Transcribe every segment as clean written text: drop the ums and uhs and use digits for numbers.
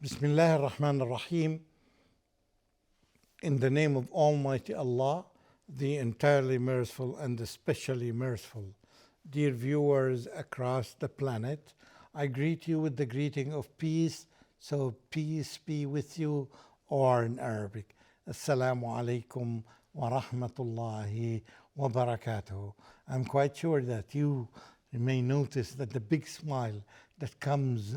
Bismillah ar-Rahman ar-Rahim. In the name of Almighty Allah, the entirely merciful and especially merciful. Dear viewers across the planet, I greet you with the greeting of peace. So peace be with you, or in Arabic, Assalamu alaikum wa rahmatullahi wa barakatuh. I'm quite sure that you may notice that the big smile that comes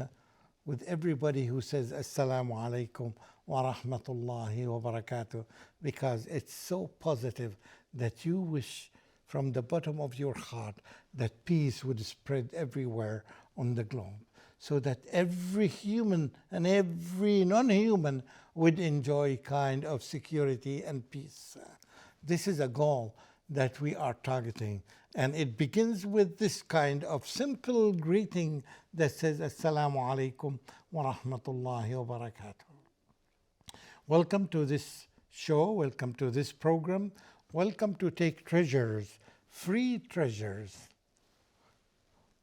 with everybody who says Assalamu alaikum wa rahmatullahi wa barakatuh, because it's so positive that you wish from the bottom of your heart that peace would spread everywhere on the globe, so that every human and every non-human would enjoy kind of security and peace. This is a goal that we are targeting, and it begins with this kind of simple greeting that says Assalamu alaikum wa rahmatullahi wa barakatuh. Welcome to this show, welcome to this program, welcome to Take Treasures, free treasures.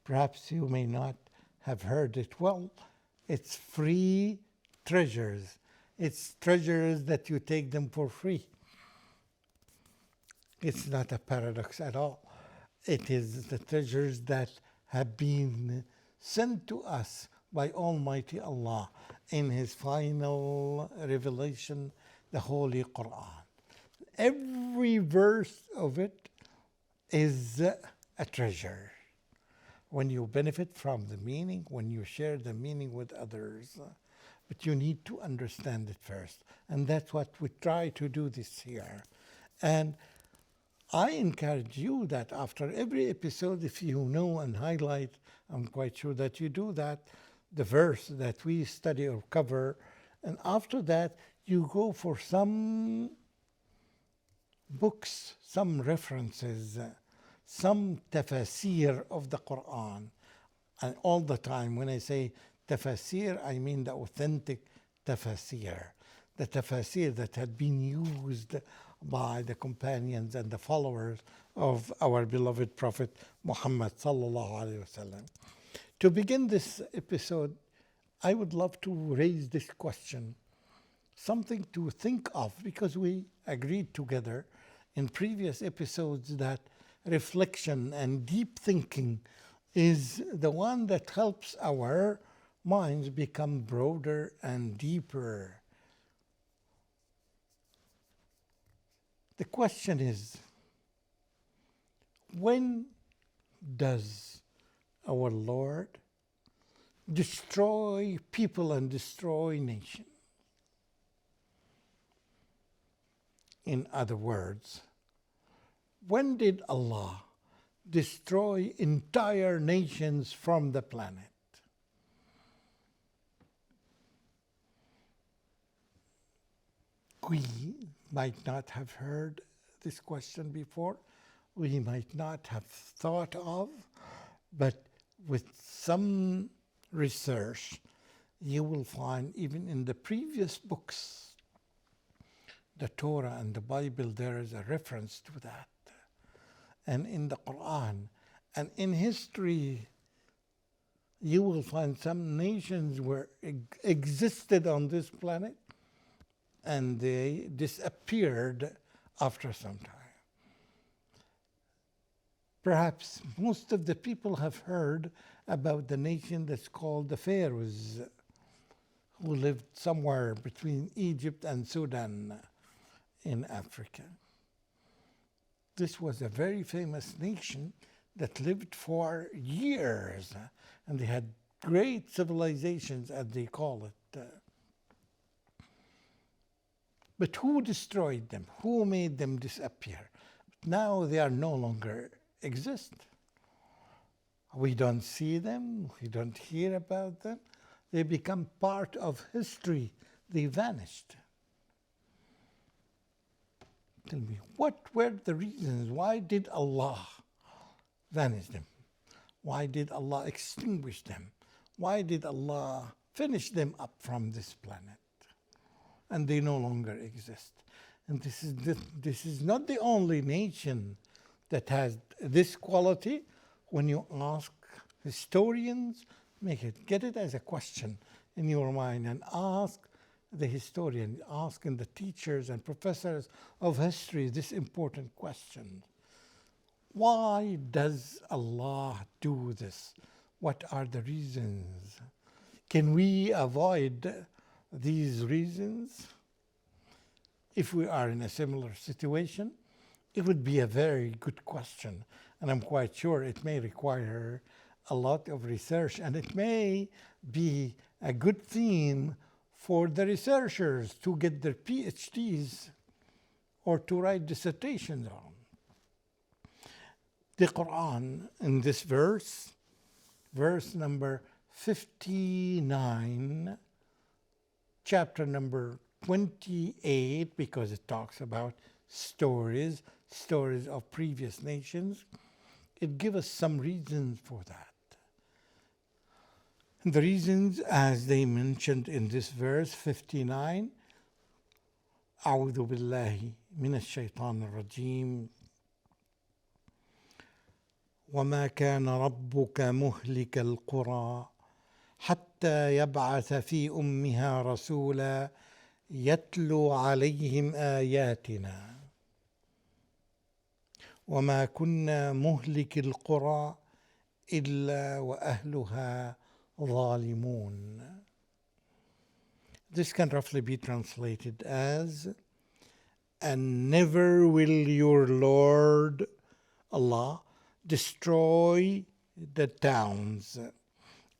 Perhaps you may not have heard it well. It's free treasures. It's treasures that you take them for free. It's not a paradox at all. It is the treasures that have been sent to us by Almighty Allah in His final revelation, the Holy Quran. Every verse of it is a treasure. When you benefit from the meaning, when you share the meaning with others, but you need to understand it first. And that's what we try to do this here. And I encourage you that after every episode, if you know and highlight, I'm quite sure that you do that, the verse that we study or cover, and after that, you go for some books, some references, some tafsir of the Quran. And all the time, when I say tafsir, I mean the authentic tafsir, the tafsir that had been used by the companions and the followers of our beloved Prophet Muhammad sallallahu alaihi wasallam. To begin this episode, I would love to raise this question, something to think of, because we agreed together in previous episodes that reflection and deep thinking is the one that helps our minds become broader and deeper. The question is, when does our Lord destroy people and destroy nations? In other words, when did Allah destroy entire nations from the planet? We might not have heard this question before, we might not have thought of, but with some research, you will find even in the previous books, the Torah and the Bible, there is a reference to that. And in the Quran and in history, you will find some nations were existed on this planet and they disappeared after some time. Perhaps most of the people have heard about the nation that's called the Pharaohs, who lived somewhere between Egypt and Sudan in Africa. This was a very famous nation that lived for years, and they had great civilizations, as they call it. But who destroyed them? Who made them disappear? Now they are no longer exist. We don't see them. We don't hear about them. They become part of history. They vanished. Tell me, what were the reasons? Why did Allah vanish them? Why did Allah extinguish them? Why did Allah finish them up from this planet? And they no longer exist. And this is not the only nation that has this quality. When you ask historians, get it as a question. in your mind and ask the historian, asking the teachers and professors of history this important question. Why does Allah do this? What are the reasons? Can we avoid these reasons? If we are in a similar situation, it would be a very good question. And I'm quite sure it may require a lot of research, and it may be a good theme for the researchers to get their PhDs or to write dissertations on. The Quran in this verse number 59, chapter number 28, because it talks about stories of previous nations, it gives us some reasons for that. And the reasons, as they mentioned in this verse 59, أعوذ بالله من الشيطان الرجيم وما كان ربك مهلك القرى حتى يبعث في أمها رسولا يتلو عليهم آياتنا وما كنا مهلك القرى إلا وأهلها ظالمون. This can roughly be translated as, and never will your Lord Allah destroy the towns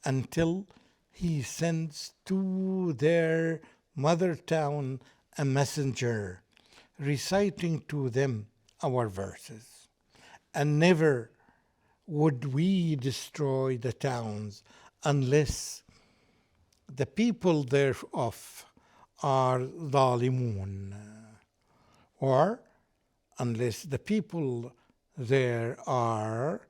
until He sends to their mother town a messenger reciting to them our verses. And never would we destroy the towns unless the people thereof are dhalimun, or unless the people there are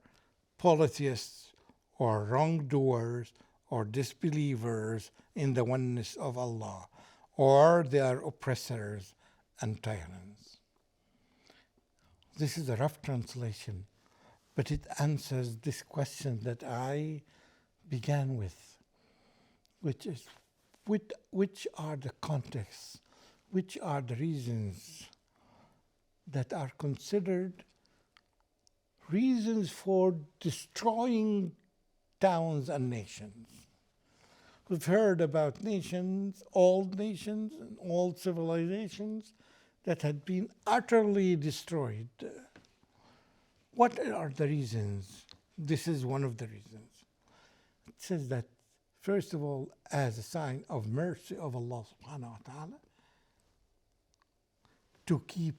polytheists or wrongdoers or disbelievers in the oneness of Allah, or they are oppressors and tyrants. This is a rough translation, but it answers this question that I began with, which is, which are the contexts, which are the reasons that are considered reasons for destroying towns and nations. We've heard about nations, old nations and old civilizations that had been utterly destroyed. What are the reasons? This is one of the reasons. It says that, first of all, as a sign of mercy of Allah subhanahu wa ta'ala, to keep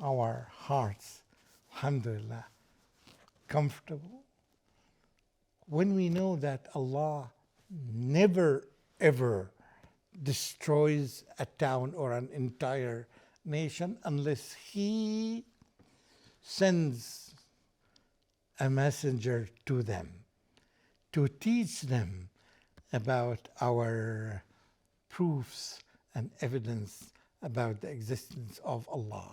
our hearts, alhamdulillah, comfortable. When we know that Allah never ever destroys a town or an entire nation unless He sends a messenger to them to teach them about our proofs and evidence about the existence of Allah.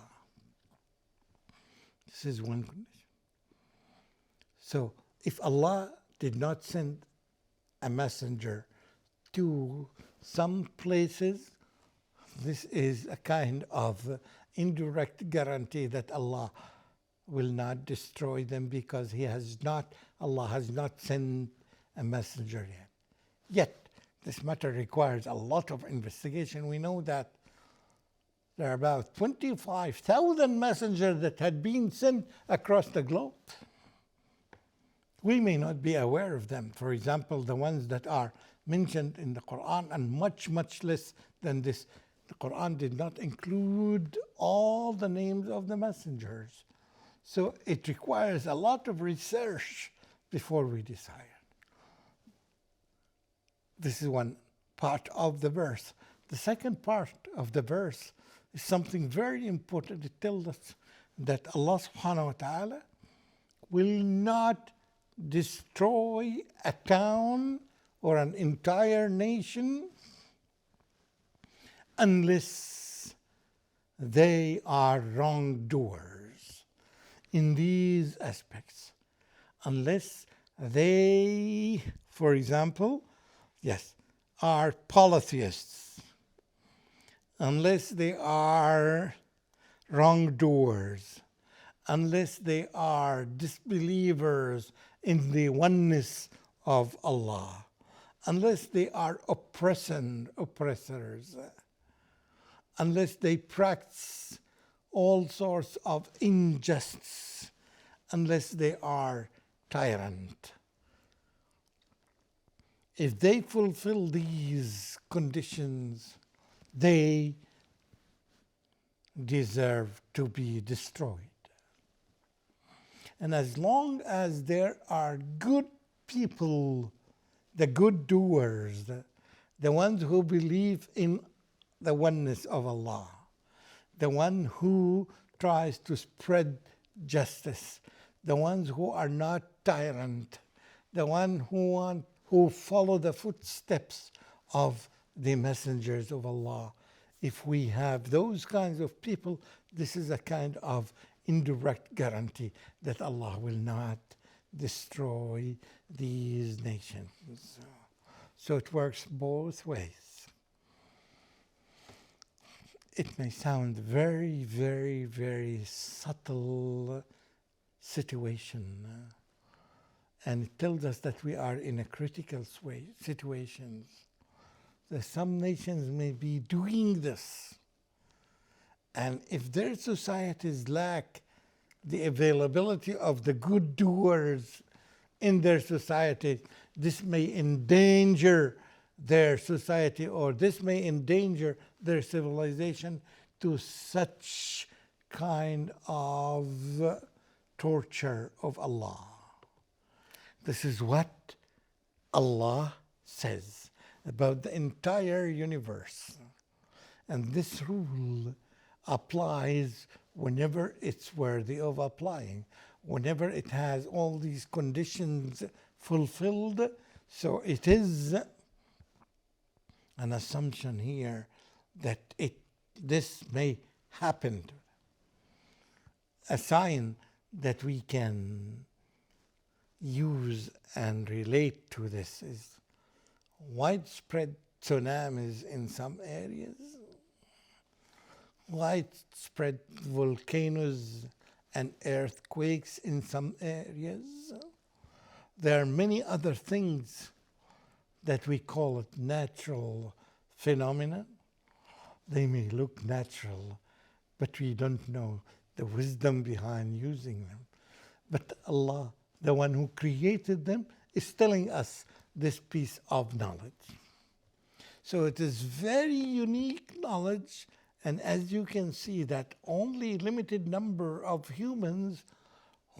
This is one condition. So if Allah did not send a messenger to some places, this is a kind of indirect guarantee that Allah will not destroy them, because Allah has not sent a messenger yet. Yet, this matter requires a lot of investigation. We know that there are about 25,000 messengers that had been sent across the globe. We may not be aware of them. For example, the ones that are mentioned in the Quran, and much, much less than this. The Quran did not include all the names of the messengers. So it requires a lot of research before we decide. This is one part of the verse. The second part of the verse is something very important. It tells us that Allah subhanahu wa ta'ala will not destroy a town or an entire nation unless they are wrongdoers in these aspects. Unless they, for example, yes, are polytheists, unless they are wrongdoers, unless they are disbelievers in the oneness of Allah, unless they are oppressors, unless they practice all sorts of injustice, unless they are tyrant. If they fulfill these conditions, they deserve to be destroyed. And as long as there are good people, the good doers, the ones who believe in the oneness of Allah, the one who tries to spread justice, the ones who are not tyrant, the one who follow the footsteps of the messengers of Allah. If we have those kinds of people, this is a kind of indirect guarantee that Allah will not destroy these nations. So it works both ways. It may sound very, very, very subtle situation, and it tells us that we are in a critical situations. That some nations may be doing this, and if their societies lack the availability of the good doers in their society, this may endanger their society, or this may endanger their civilization to such kind of torture of Allah. This is what Allah says about the entire universe. And this rule applies whenever it's worthy of applying, whenever it has all these conditions fulfilled. So it is an assumption here that this may happen. A sign that we can use and relate to this is widespread tsunamis in some areas, widespread volcanoes and earthquakes in some areas. There are many other things that we call it natural phenomena. They may look natural, but we don't know the wisdom behind using them. But Allah, the one who created them, is telling us this piece of knowledge. So it is very unique knowledge, and as you can see, that only limited number of humans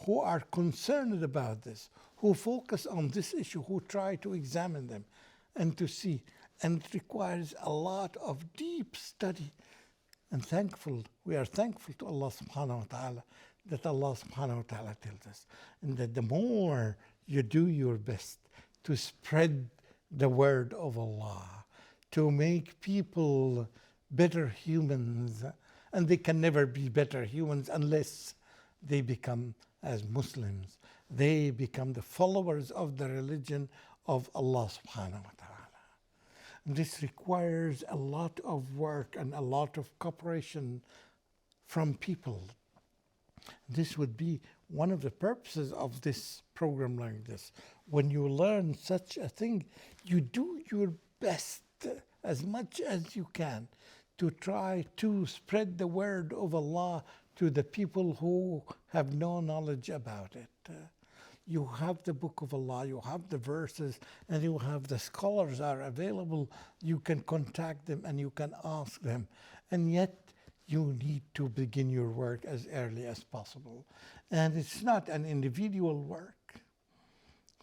who are concerned about this, who focus on this issue, who try to examine them and to see. And it requires a lot of deep study. And we are thankful to Allah subhanahu wa ta'ala that Allah subhanahu wa ta'ala tells us. And that the more you do your best to spread the word of Allah, to make people better humans, and they can never be better humans unless they become as Muslims. They become the followers of the religion of Allah subhanahu wa ta'ala. This requires a lot of work and a lot of cooperation from people. This would be one of the purposes of this program like this. When you learn such a thing, you do your best as much as you can to try to spread the word of Allah to the people who have no knowledge about it. You have the book of Allah, you have the verses, and you have the scholars are available. You can contact them and you can ask them. And yet you need to begin your work as early as possible. And it's not an individual work.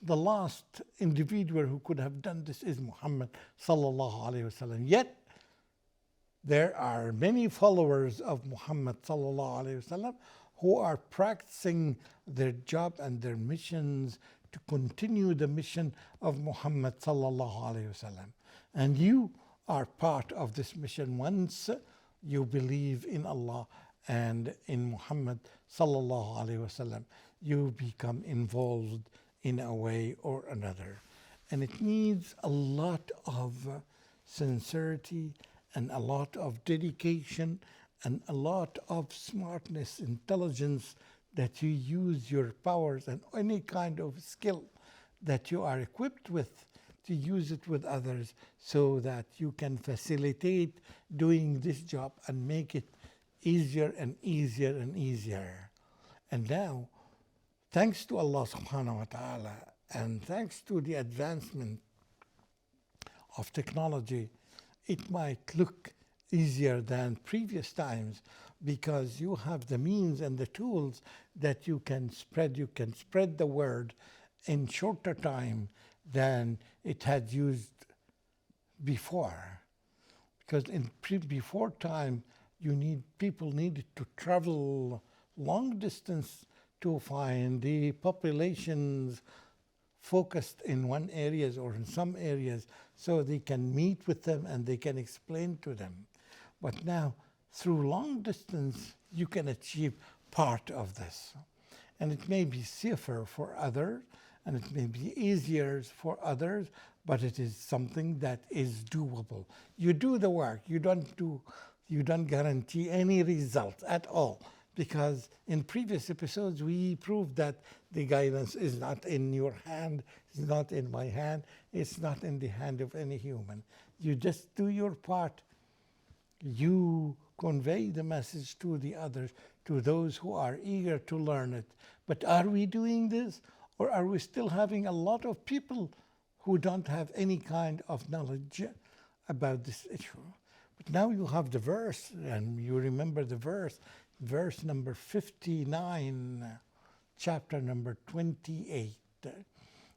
The last individual who could have done this is Muhammad sallallahu alaihi wasallam. Yet there are many followers of Muhammad sallallahu alaihi wasallam who are practicing their job and their missions to continue the mission of Muhammad sallallahu alaihi wasallam. And you are part of this mission once you believe in Allah and in Muhammad sallallahu alaihi wasallam. You become involved in a way or another. And it needs a lot of sincerity and a lot of dedication and a lot of smartness, intelligence, that you use your powers and any kind of skill that you are equipped with to use it with others so that you can facilitate doing this job and make it easier and easier and easier. And now, thanks to Allah subhanahu wa ta'ala and thanks to the advancement of technology, it might look easier than previous times because you have the means and the tools that you can spread the word in shorter time than it had used before. Because before time, people needed to travel long distance to find the populations focused in one areas or in some areas so they can meet with them and they can explain to them. But now, through long distance, you can achieve part of this. And it may be safer for others, and it may be easier for others, but it is something that is doable. You do the work. You don't guarantee any results at all, because in previous episodes we proved that the guidance is not in your hand, it's not in my hand, it's not in the hand of any human. You just do your part. You convey the message to the others, to those who are eager to learn it. But are we doing this? Or are we still having a lot of people who don't have any kind of knowledge about this issue? But now you have the verse, and you remember the verse number 59, chapter number 28.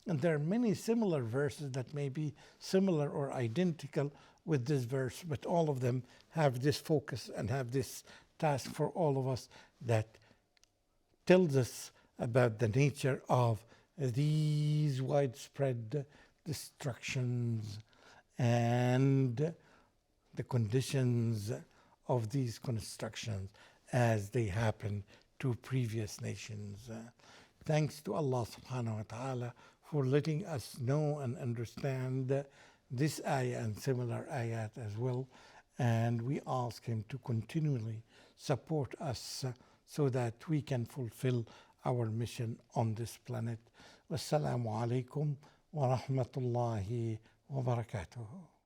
And there are many similar verses that may be similar or identical with this verse, but all of them have this focus and have this task for all of us that tells us about the nature of these widespread destructions and the conditions of these constructions as they happen to previous nations. Thanks to Allah subhanahu wa ta'ala for letting us know and understand this ayah and similar ayat as well. And we ask Him to continually support us so that we can fulfill our mission on this planet. Wassalamu alaikum wa rahmatullahi wa barakatuh.